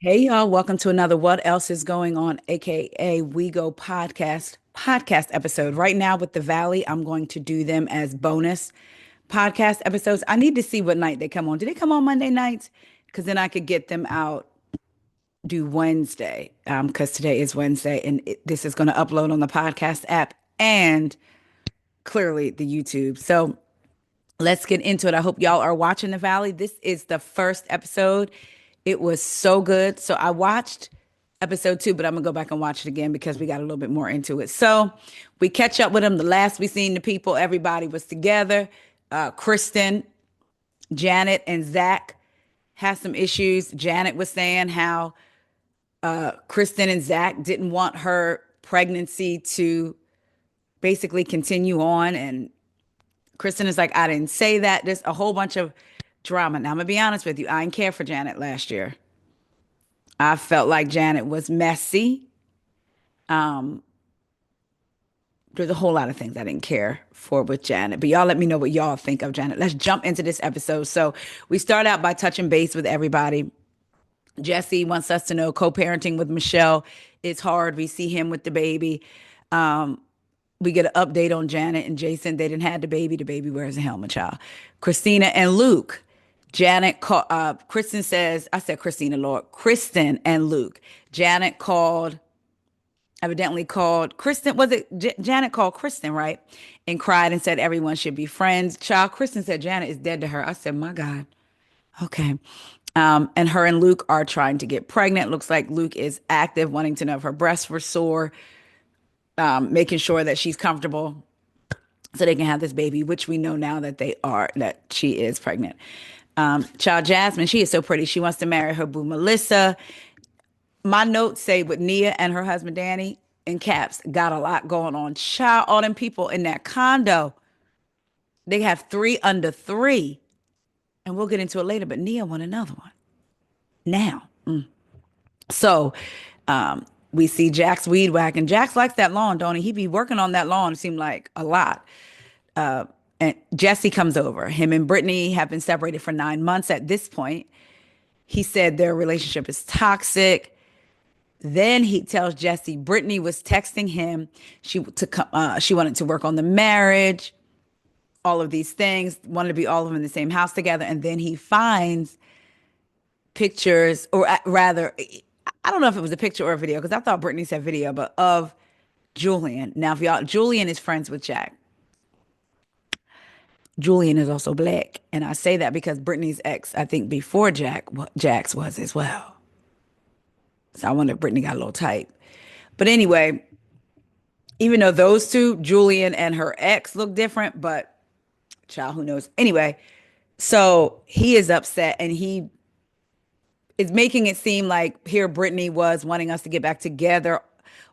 Hey y'all, welcome to another What Else is Going On, aka We Go podcast episode. Right now with the Valley, I'm going to do them as bonus podcast episodes. I need to see what night they come on. Do they come on Monday nights? Because then I could get them out do Wednesday. Because today is Wednesday and this is going to upload on the podcast app and clearly the YouTube. So let's get into it. I hope y'all are watching the Valley. This is the first episode. It was so good. So I watched episode 2, but I'm gonna go back and watch it again because we got a little bit more into it. So we catch up with them. The last we seen the people, everybody was together. Kristen, Janet, and Zach had some issues. Janet was saying how Kristen and Zach didn't want her pregnancy to basically continue on, and Kristen is like, I didn't say that. There's a whole bunch of drama. Now, I'm going to be honest with you. I didn't care for Janet last year. I felt like Janet was messy. Um, there's a whole lot of things I didn't care for with Janet. But y'all let me know what y'all think of Janet. Let's jump into this episode. So we start out by touching base with everybody. Jesse wants us to know co-parenting with Michelle is hard. We see him with the baby. We get an update on Janet and Jason. They didn't have the baby. The baby wears a helmet, child. Christina and Luke. Kristen says, I said Christina, Lord. Kristen and Luke. Janet called, evidently called Kristen. Was it Janet called Kristen, right? And cried and said everyone should be friends. Child, Kristen said Janet is dead to her. I said, my God. Okay. And her and Luke are trying to get pregnant. Looks like Luke is active, wanting to know if her breasts were sore, making sure that she's comfortable so they can have this baby, which we know now that they are, that she is pregnant. Child Jasmine, she is so pretty. She wants to marry her boo Melissa. My notes say with Nia and her husband Danny in caps, got a lot going on. Child, all them people in that condo, they have 3 under 3. And we'll get into it later, but Nia want another one now. So we see Jack's weed whacking. Jax likes that lawn, don't he? He be working on that lawn, it seemed like a lot. And Jesse comes over. Him and Brittany have been separated for 9 months at this point. He said their relationship is toxic. Then he tells Jesse Brittany was texting him. She wanted to work on the marriage, all of these things, wanted to be all of them in the same house together. And then he finds pictures, or rather, I don't know if it was a picture or a video, because I thought Brittany said video, but of Julian. Now, if y'all, Julian is friends with Jack. Julian is also black. And I say that because Brittany's ex, I think before Jax was as well. So I wonder if Brittany got a little tight. But anyway, even though those two, Julian and her ex, look different, but child, who knows? Anyway, so he is upset and he is making it seem like here Brittany was wanting us to get back together,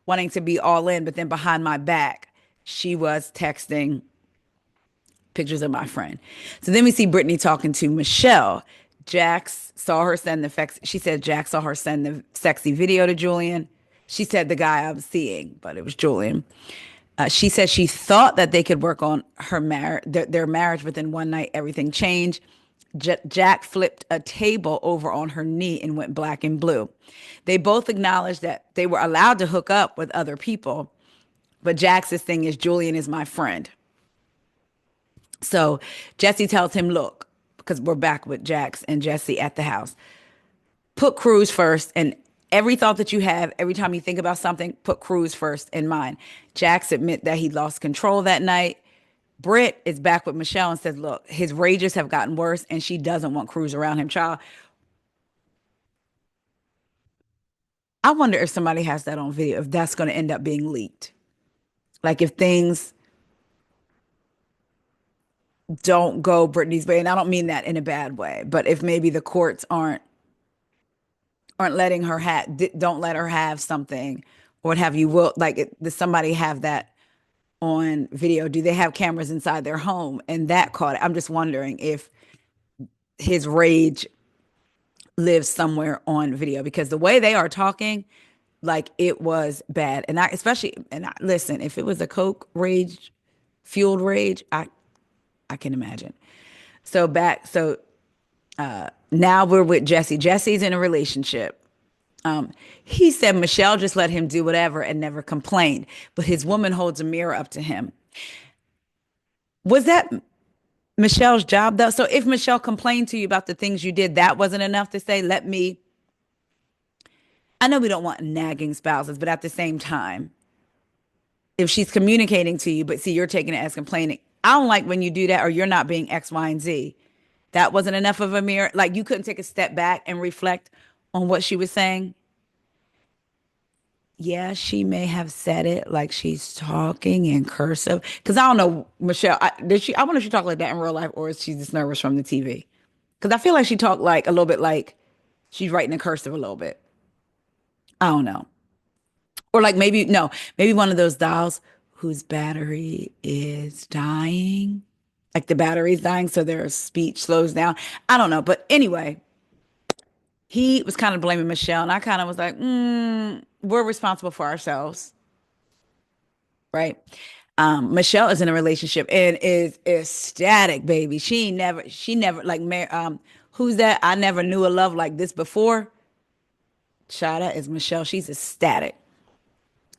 wanting to be all in, but then behind my back, she was texting pictures of my friend. So then we see Brittany talking to Michelle. Jax saw her send she said Jax saw her send the sexy video to Julian. She said the guy I was seeing, but it was Julian. She said she thought that they could work on their marriage within one night. Everything changed. Jack flipped a table over on her knee and went black and blue. They both acknowledged that they were allowed to hook up with other people, but Jax's thing is Julian is my friend. So Jesse tells him, look, because we're back with Jax and Jesse at the house, put Cruz first, and every thought that you have, every time you think about something, put Cruz first in mind. Jax admit that he lost control that night. Britt is back with Michelle and says, look, his rages have gotten worse and she doesn't want Cruz around him. Child, I wonder if somebody has that on video, if that's going to end up being leaked. Like if things don't go Brittany's way, and I don't mean that in a bad way, but if maybe the courts aren't letting her don't let her have something or what have you, will like does somebody have that on video? Do they have cameras inside their home and that caught it? I'm just wondering if his rage lives somewhere on video, because the way they are talking, like it was bad. And I especially, listen, if it was a coke rage, fueled rage, I can imagine. So now we're with Jesse. Jesse's in a relationship. Um, he said Michelle just let him do whatever and never complained, but his woman holds a mirror up to him. Was that Michelle's job though? So if Michelle complained to you about the things you did, that wasn't enough to say, let me. I know we don't want nagging spouses, but at the same time, if she's communicating to you, but see, you're taking it as complaining. I don't like when you do that or you're not being X, Y, and Z. That wasn't enough of a mirror. Like you couldn't take a step back and reflect on what she was saying. Yeah, she may have said it like she's talking in cursive. Because I don't know, Michelle, did she? I wonder if she talked like that in real life or is she just nervous from the TV? Because I feel like she talked like a little bit like she's writing in cursive a little bit. I don't know. Or like maybe, no, maybe one of those dolls whose battery is dying. Like the battery's dying, so their speech slows down. I don't know. But anyway, he was kind of blaming Michelle, and I kind of was like, we're responsible for ourselves, right? Michelle is in a relationship and is ecstatic, baby. She never like, who's that? I never knew a love like this before. Shada is Michelle. She's ecstatic.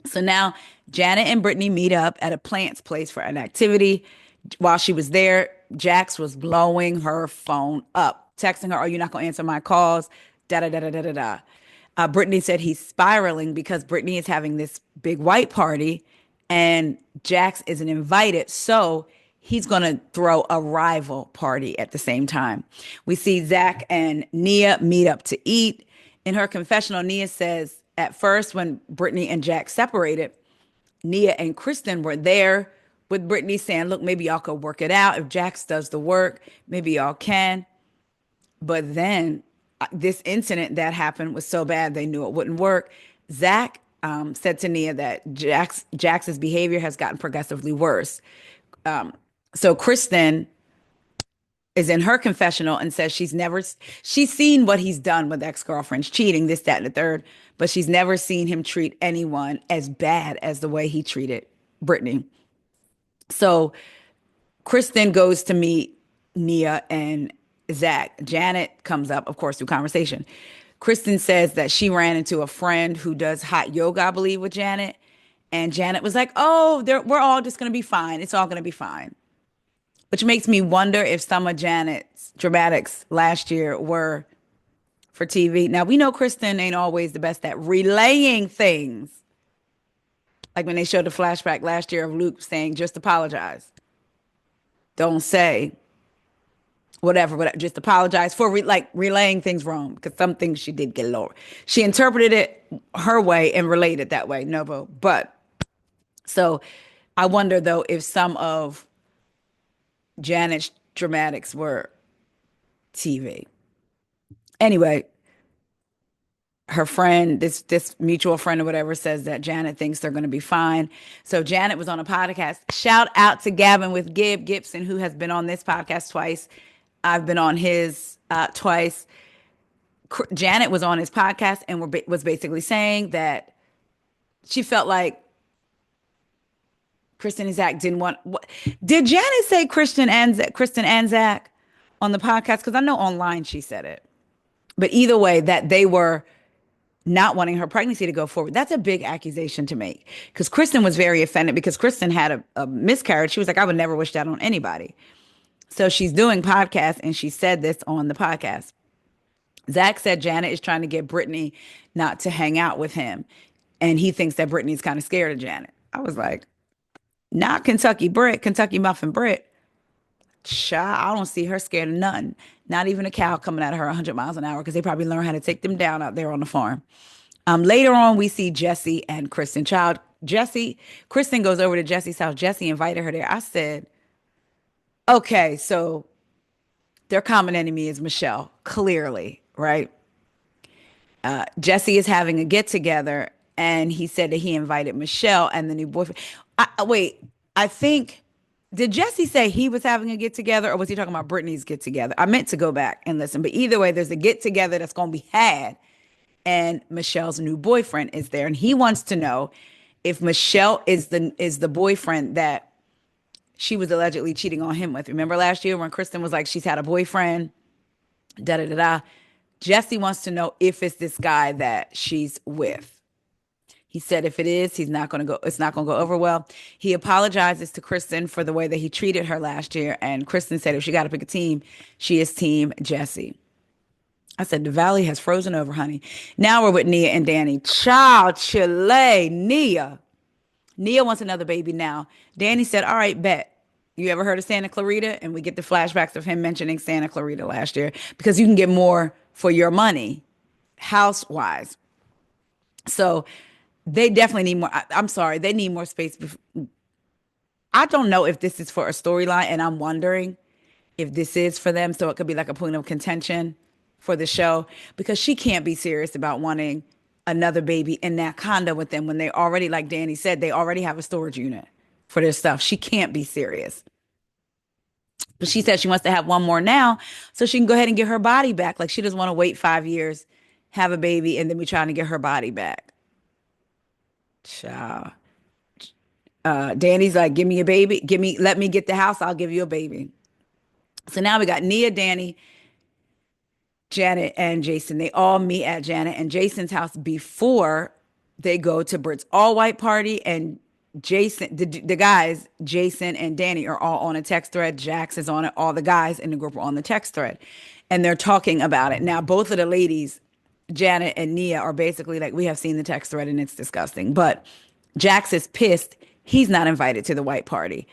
So now Janet and Brittany meet up at a plant's place for an activity. While she was there, Jax was blowing her phone up, texting her, "Are you not going to answer my calls?" Da da da da da da da. Brittany said he's spiraling because Brittany is having this big white party and Jax isn't invited. So he's going to throw a rival party at the same time. We see Zach and Nia meet up to eat. In her confessional, Nia says at first, when Brittany and Jack separated, Nia and Kristen were there with Brittany saying, look, maybe y'all could work it out. If Jax does the work, maybe y'all can. But then this incident that happened was so bad they knew it wouldn't work. Zach said to Nia that Jax's behavior has gotten progressively worse. So Kristen is in her confessional and says she's seen what he's done with ex-girlfriends, cheating, this, that, and the third, but she's never seen him treat anyone as bad as the way he treated Brittany. So Kristen goes to meet Nia and Zach. Janet comes up, of course, through conversation. Kristen says that she ran into a friend who does hot yoga, I believe, with Janet. And Janet was like, oh, we're all just going to be fine. It's all going to be fine. Which makes me wonder if some of Janet's dramatics last year were for TV. Now, we know Kristen ain't always the best at relaying things. Like when they showed the flashback last year of Luke saying, just apologize. Don't say whatever, just apologize for relaying things wrong because some things she did get lower. She interpreted it her way and relayed it that way, Novo. But so I wonder though if some of Janet's dramatics were TV. Anyway, her friend, this mutual friend or whatever, says that Janet thinks they're going to be fine. So Janet was on a podcast. Shout out to Gavin with Gib Gibson, who has been on this podcast twice. I've been on his twice. Janet was on his podcast and was basically saying that she felt like Kristen and Zach didn't want. Did Janet say Kristen and Zach on the podcast? Because I know online she said it. But either way, that they were not wanting her pregnancy to go forward. That's a big accusation to make because Kristen was very offended because Kristen had a miscarriage. She was like, I would never wish that on anybody. So she's doing podcasts and she said this on the podcast. Zach said Janet is trying to get Brittany not to hang out with him. And he thinks that Brittany's kind of scared of Janet. I was like, not Kentucky Muffin Brit. Child, I don't see her scared of nothing. Not even a cow coming at her 100 miles an hour because they probably learn how to take them down out there on the farm. Later on, we see Jesse and Kristen. Kristen goes over to Jesse's house. Jesse invited her there. I said, okay, so their common enemy is Michelle, clearly, right? Jesse is having a get together, and he said that he invited Michelle and the new boyfriend. Wait, I think, did Jesse say he was having a get together or was he talking about Brittany's get together? I meant to go back and listen, but either way, there's a get together that's going to be had, and Michelle's new boyfriend is there, and he wants to know if Michelle is the boyfriend that she was allegedly cheating on him with. Remember last year when Kristen was like, she's had a boyfriend, da da da da. Jesse wants to know if it's this guy that she's with. He said if it is, he's not going to go, it's not going to go over well. He apologizes to Kristen for the way that he treated her last year. And Kristen said if she got to pick a team, she is team Jesse. I said, the valley has frozen over, honey. Now we're with Nia and Danny. Child, Chile, Nia. Nia wants another baby now. Danny said, all right, bet. You ever heard of Santa Clarita? And we get the flashbacks of him mentioning Santa Clarita last year because you can get more for your money, house-wise. So they definitely need more. I'm sorry, they need more space. I don't know if this is for a storyline, and I'm wondering if this is for them, so it could be like a point of contention for the show because she can't be serious about wanting another baby in that condo with them when they already, like Danny said, they already have a storage unit for their stuff. She can't be serious. But she said she wants to have one more now so she can go ahead and get her body back. Like she doesn't want to wait 5 years, have a baby, and then be trying to get her body back. Child. Danny's like, give me a baby. Let me get the house. I'll give you a baby. So now we got Nia, Danny, Janet, and Jason. They all meet at Janet and Jason's house before they go to Britt's all white party. And Jason, the guys, Jason and Danny are all on a text thread. Jax is on it. All the guys in the group are on the text thread. And they're talking about it. Now, both of the ladies, Janet and Nia, are basically like, we have seen the text thread and it's disgusting. But Jax is pissed. He's not invited to the white party.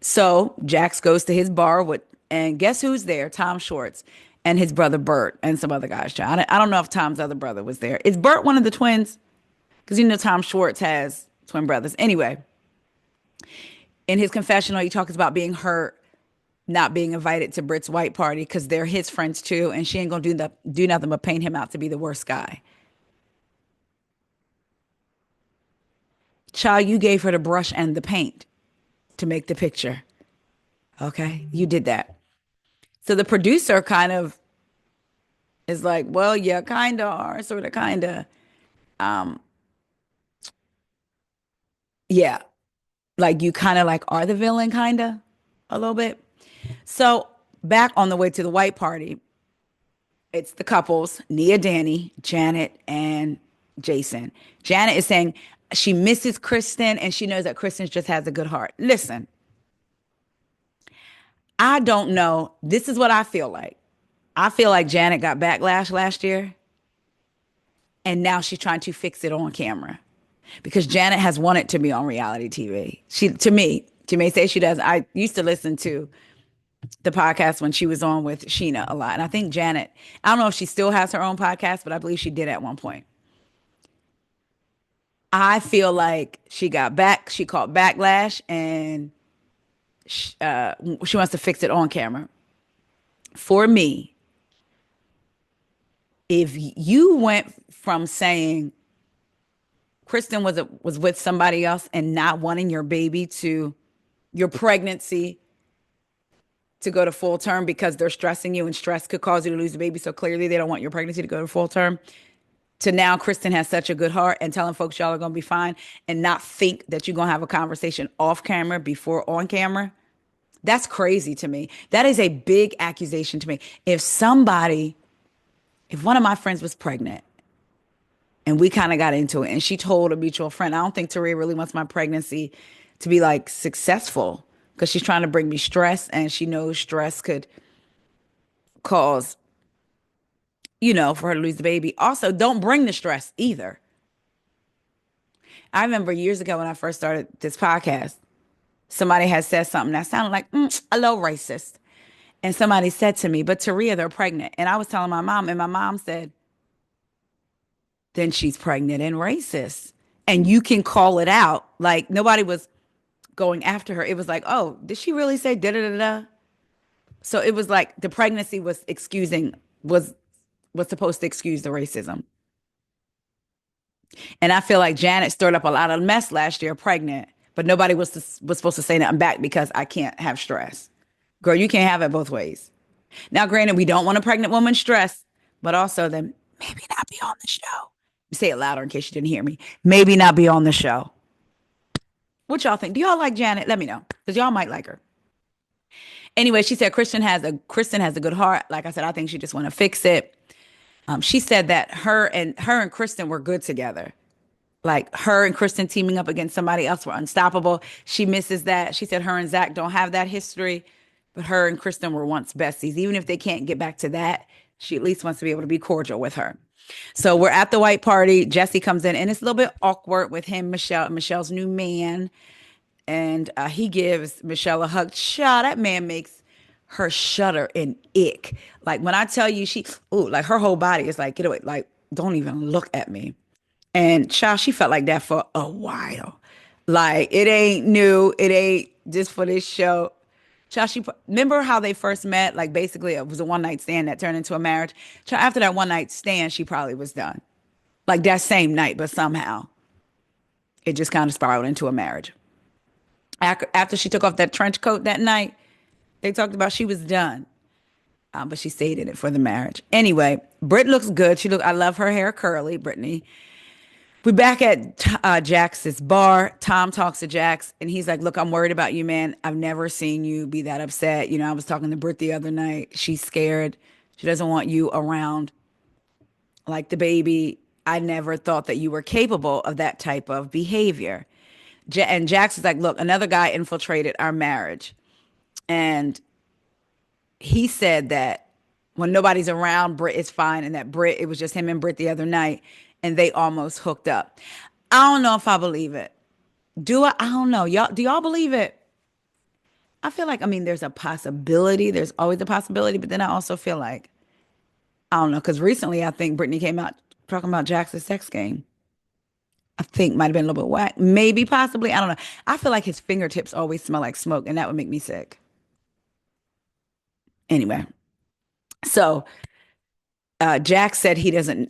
So Jax goes to his bar with, and guess who's there? Tom Schwartz and his brother Bert and some other guys. I don't know if Tom's other brother was there. Is Bert one of the twins? Because you know Tom Schwartz has twin brothers. Anyway, in his confessional, he talks about being hurt, not being invited to Britt's white party because they're his friends too, and she ain't gonna do nothing but paint him out to be the worst guy. Child, you gave her the brush and the paint to make the picture. Okay, you did that. So the producer kind of is like, well, yeah, kind of, or sort of, kind of. Um, yeah, like you kind of like are the villain, kind of, a little bit. So back on the way to the white party, it's the couples, Nia, Danny, Janet, and Jason. Janet is saying she misses Kristen and she knows that Kristen just has a good heart. Listen, I don't know. This is what I feel like. I feel like Janet got backlash last year and now she's trying to fix it on camera because Janet has wanted to be on reality TV. To me, she may say she does. I used to listen to the podcast when she was on with Sheena a lot. And I think Janet, I don't know if she still has her own podcast, but I believe she did at one point. I feel like she caught backlash and she wants to fix it on camera. For me, if you went from saying Kristen was with somebody else and not wanting your baby to your pregnancy to go to full term because they're stressing you and stress could cause you to lose the baby. So clearly they don't want your pregnancy to go to full term. To now Kristen has such a good heart and telling folks y'all are going to be fine and not think that you're going to have a conversation off camera before on camera. That's crazy to me. That is a big accusation to me. If one of my friends was pregnant and we kind of got into it and she told a mutual friend, I don't think Taria really wants my pregnancy to be like successful because she's trying to bring me stress and she knows stress could cause, for her to lose the baby. Also, don't bring the stress either. I remember years ago when I first started this podcast, somebody had said something that sounded like a little racist. And somebody said to me, but Taria, they're pregnant. And I was telling my mom, and my mom said, then she's pregnant and racist. And you can call it out. Like nobody was going after her. It was like, oh, did she really say da da da da? So it was like the pregnancy was supposed to excuse the racism. And I feel like Janet stirred up a lot of mess last year, pregnant, but nobody was supposed to say nothing back because I can't have stress. Girl, you can't have it both ways. Now, granted, we don't want a pregnant woman stressed, but also then maybe not be on the show. Say it louder in case you didn't hear me. Maybe not be on the show. What y'all think? Do y'all like Janet? Let me know because y'all might like her. Anyway, she said Kristen has a good heart. Like I said, I think she just want to fix it. She said that her and Kristen were good together. Like her and Kristen teaming up against somebody else were unstoppable. She misses that. She said her and Zach don't have that history, but her and Kristen were once besties. Even if they can't get back to that, she at least wants to be able to be cordial with her. So we're at the white party. Jesse comes in, and it's a little bit awkward with him, Michelle's new man, and he gives Michelle a hug. Child, that man makes her shudder and ick. Like when I tell you, like her whole body is like, get away, like don't even look at me. And child, she felt like that for a while. Like it ain't new. It ain't just for this show. Child, remember how they first met? Like basically, it was a one night stand that turned into a marriage. Child, after that one night stand, she probably was done. Like that same night, but somehow it just kind of spiraled into a marriage. After she took off that trench coat that night, they talked about she was done. But she stayed in it for the marriage. Anyway, Britt looks good. I love her hair curly, Brittany. We're back at Jax's bar. Tom talks to Jax, and he's like, "Look, I'm worried about you, man. I've never seen you be that upset. You know, I was talking to Britt the other night. She's scared. She doesn't want you around like the baby. I never thought that you were capable of that type of behavior." And Jax is like, "Look, another guy infiltrated our marriage, and he said that when nobody's around, Britt is fine, and that Britt, it was just him and Britt the other night, and they almost hooked up." I don't know if I believe it. Do I? I don't know. Y'all, do y'all believe it? I feel like, I mean, there's a possibility. There's always a possibility, but then I also feel like, I don't know, because recently I think Brittany came out talking about Jackson's sex game. I think might have been a little bit whack. Maybe, possibly. I don't know. I feel like his fingertips always smell like smoke, and that would make me sick. Anyway, so Jack says he doesn't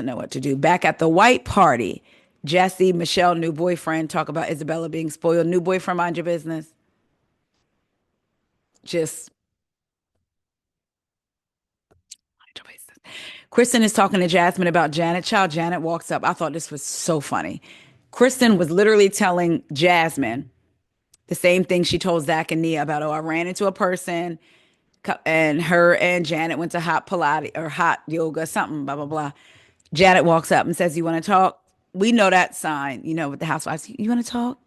know what to do. Back at the white party, Jesse, Michelle, new boyfriend, talk about Isabella being spoiled. New boyfriend, mind your business. Just mind your business. Kristen is talking to Jasmine about Janet. Child, Janet walks up. I thought this was so funny. Kristen was literally telling Jasmine the same thing she told Zach and Nia about, oh, I ran into a person and her and Janet went to hot Pilates or hot yoga, something, blah, blah, blah. Janet walks up and says, "You want to talk?" We know that sign, you know, with the housewives. You want to talk?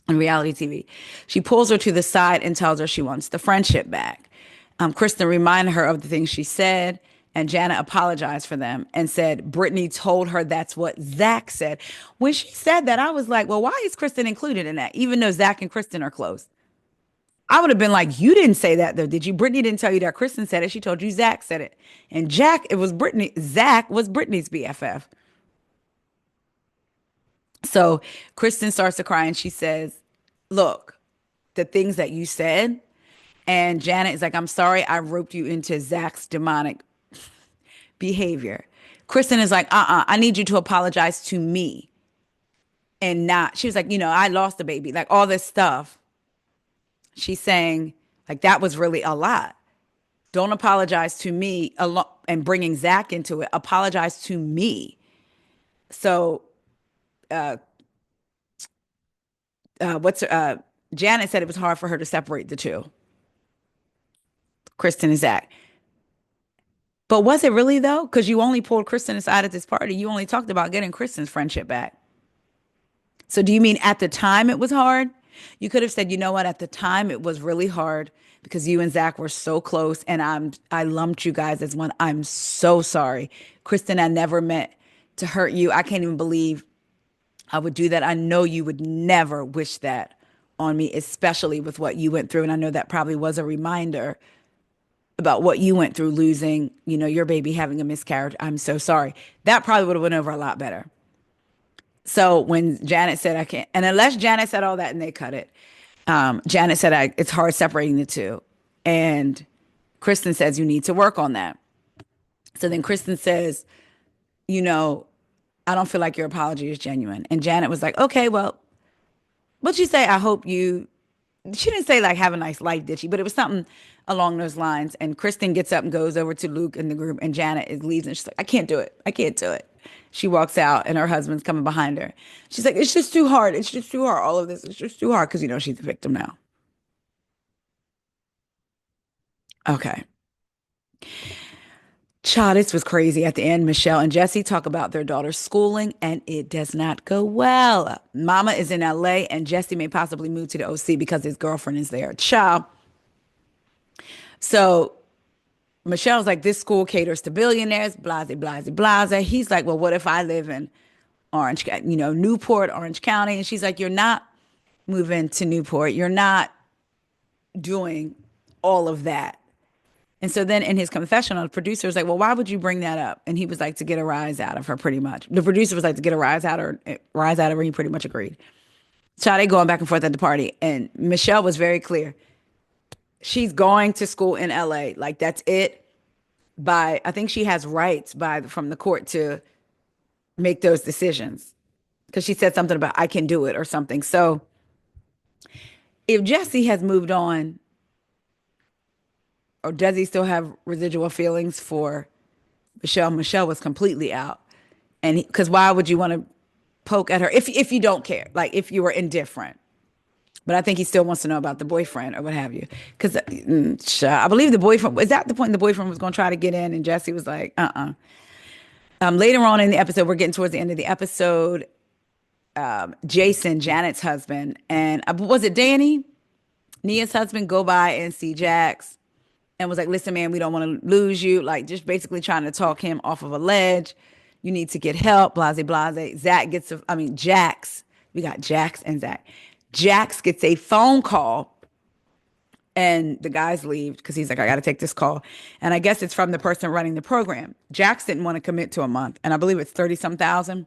On reality TV. She pulls her to the side and tells her she wants the friendship back. Kristen reminded her of the things she said, and Janet apologized for them and said Brittany told her that's what Zach said. When she said that, I was like, well, why is Kristen included in that? Even though Zach and Kristen are close. I would have been like, you didn't say that though, did you? Brittany didn't tell you that Kristen said it. She told you Zach said it. And it was Brittany. Zach was Brittany's BFF. So Kristen starts to cry and she says, look, the things that you said. And Janet is like, I'm sorry I roped you into Zach's demonic behavior. Kristen is like, I need you to apologize to me and not. She was like, I lost the baby, like all this stuff. She's saying, like, that was really a lot. Don't apologize to me and bringing Zach into it. Apologize to me. So, uh, what's Janet said it was hard for her to separate the two, Kristen and Zach. But was it really though? Because you only pulled Kristen aside at this party. You only talked about getting Kristen's friendship back. So do you mean at the time it was hard? You could have said, you know what, at the time it was really hard because you and Zach were so close and I lumped you guys as one. I'm so sorry. Kristen, I never meant to hurt you. I can't even believe I would do that. I know you would never wish that on me, especially with what you went through. And I know that probably was a reminder about what you went through losing, your baby having a miscarriage. I'm so sorry. That probably would have went over a lot better. So when Janet said I can't, and unless Janet said all that and they cut it, Janet said it's hard separating the two. And Kristen says you need to work on that. So then Kristen says, I don't feel like your apology is genuine. And Janet was like, okay, well, what'd you say? I hope you, she didn't say like have a nice life, did she? But it was something along those lines. And Kristen gets up and goes over to Luke in the group, and Janet leaves, and she's like, I can't do it. I can't do it. She walks out, and her husband's coming behind her. She's like, it's just too hard. It's just too hard. All of this is just too hard because she's a victim now. Okay. Child, this was crazy. At the end, Michelle and Jesse talk about their daughter's schooling, and it does not go well. Mama is in LA, and Jesse may possibly move to the OC because his girlfriend is there. Child. So Michelle's like, this school caters to billionaires, blase, blase, blase. He's like, well, what if I live in Newport, Orange County? And she's like, you're not moving to Newport. You're not doing all of that. And so then in his confessional, the producer was like, well, why would you bring that up? And he was like, to get a rise out of her, pretty much. The producer was like, to get a rise out of her. He pretty much agreed. So they going back and forth at the party. And Michelle was very clear. She's going to school in LA. Like, that's it. I think she has rights from the court to make those decisions. Because she said something about, I can do it or something. So if Jesse has moved on, or does he still have residual feelings for Michelle? Michelle was completely out. And because why would you want to poke at her if you don't care, like if you were indifferent? But I think he still wants to know about the boyfriend or what have you. Because I believe the boyfriend, was that the point the boyfriend was going to try to get in and Jesse was like, later on in the episode, we're getting towards the end of the episode, Jason, Janet's husband, and was it Danny, Nia's husband, go by and see Jax and was like, listen, man, we don't want to lose you. Like, just basically trying to talk him off of a ledge. You need to get help, blase, blase. Jax, we got Jax and Zach. Jax gets a phone call and the guys leave because he's like, I got to take this call. And I guess it's from the person running the program. Jax didn't want to commit to a month. And I believe it's 30 some thousand.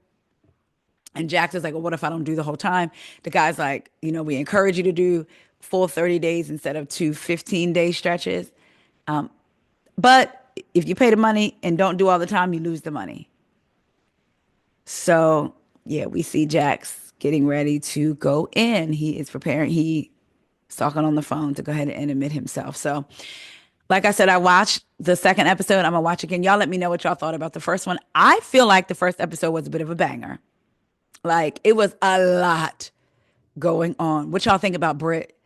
And Jax is like, well, what if I don't do the whole time? The guy's like, we encourage you to do full 30 days instead of 2 15-day stretches. But if you pay the money and don't do all the time, you lose the money. So yeah, we see Jax getting ready to go in. He is preparing. He's talking on the phone to go ahead and admit himself. So like I said, I watched the second episode. I'm going to watch again. Y'all let me know what y'all thought about the first one. I feel like the first episode was a bit of a banger. Like, it was a lot going on. What y'all think about Britt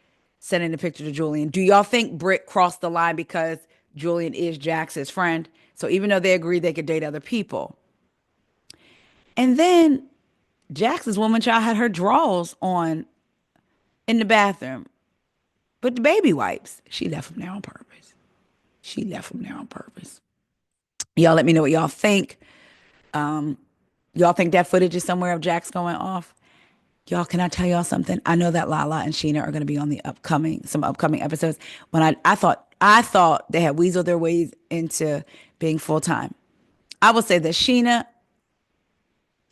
sending the picture to Julian? Do y'all think Britt crossed the line because Julian is Jax's friend? So even though they agreed they could date other people. And then Jax's woman child had her drawers on in the bathroom. But the baby wipes, she left them there on purpose. Y'all let me know what y'all think. Y'all think that footage is somewhere of Jax going off? Y'all, can I tell y'all something? I know that Lala and Sheena are going to be on some upcoming episodes. When I thought they had weaseled their ways into being full time. I will say that Sheena,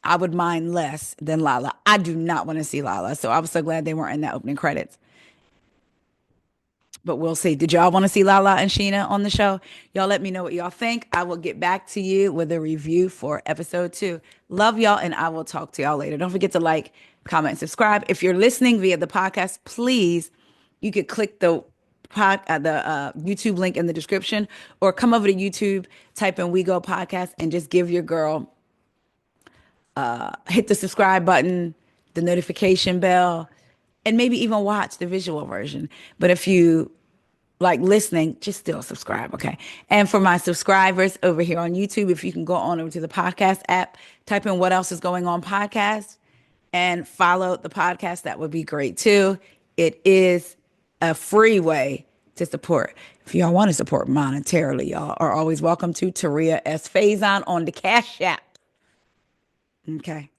I would mind less than Lala. I do not want to see Lala, so I was so glad they weren't in that opening credits. But we'll see. Did y'all want to see Lala and Sheena on the show? Y'all let me know what y'all think. I will get back to you with a review for episode 2. Love y'all, and I will talk to y'all later. Don't forget to like, comment, subscribe. If you're listening via the podcast, please, you could click the YouTube link in the description or come over to YouTube, type in We Go Podcast, and just give your girl, hit the subscribe button, the notification bell, and maybe even watch the visual version. But if you like listening, just still subscribe, okay? And for my subscribers over here on YouTube, if you can go on over to the podcast app, type in What Else Is Going On Podcast, and follow the podcast, that would be great too. It is a free way to support. If y'all want to support monetarily, y'all are always welcome to Taria S. Faison on the Cash App. Okay.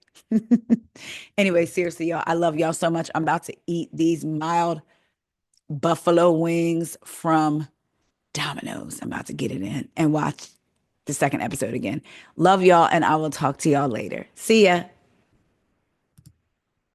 Anyway, seriously, y'all, I love y'all so much. I'm about to eat these mild buffalo wings from Domino's. I'm about to get it in and watch the second episode again. Love y'all, and I will talk to y'all later. See ya.